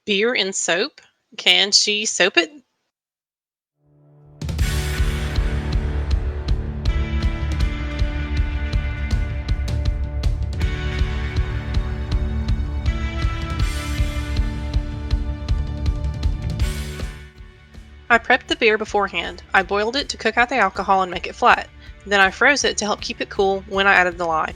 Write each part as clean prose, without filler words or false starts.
Beer and soap? Can she soap it? I prepped the beer beforehand. I boiled it to cook out the alcohol and make it flat. Then I froze it to help keep it cool when I added the lye.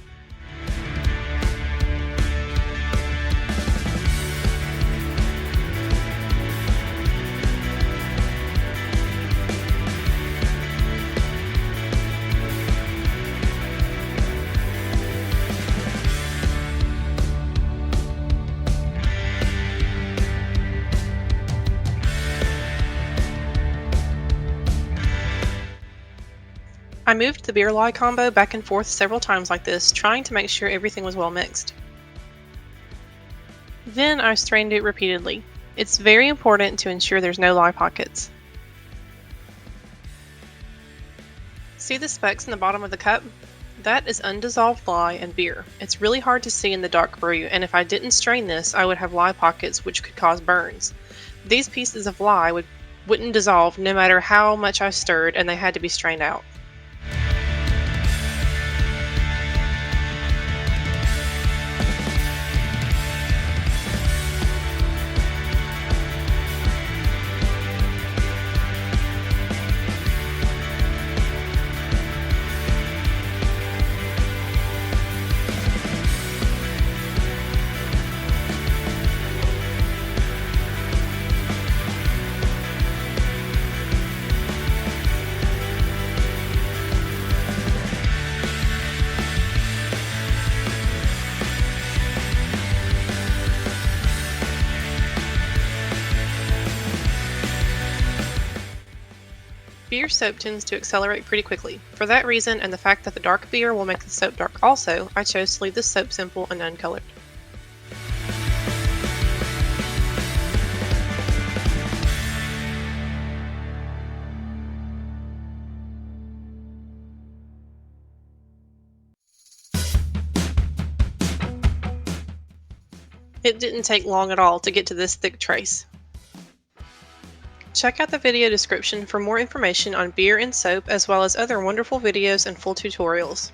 I moved the beer lye combo back and forth several times like this, trying to make sure everything was well mixed. Then I strained it repeatedly. It's very important to ensure there's no lye pockets. See the specks in the bottom of the cup? That is undissolved lye and beer. It's really hard to see in the dark brew, and if I didn't strain this, I would have lye pockets which could cause burns. These pieces of lye wouldn't dissolve no matter how much I stirred, and they had to be strained out. Beer soap tends to accelerate pretty quickly. For that reason, and the fact that the dark beer will make the soap dark also, I chose to leave the soap simple and uncolored. It didn't take long at all to get to this thick trace. Check out the video description for more information on beer and soap, as well as other wonderful videos and full tutorials.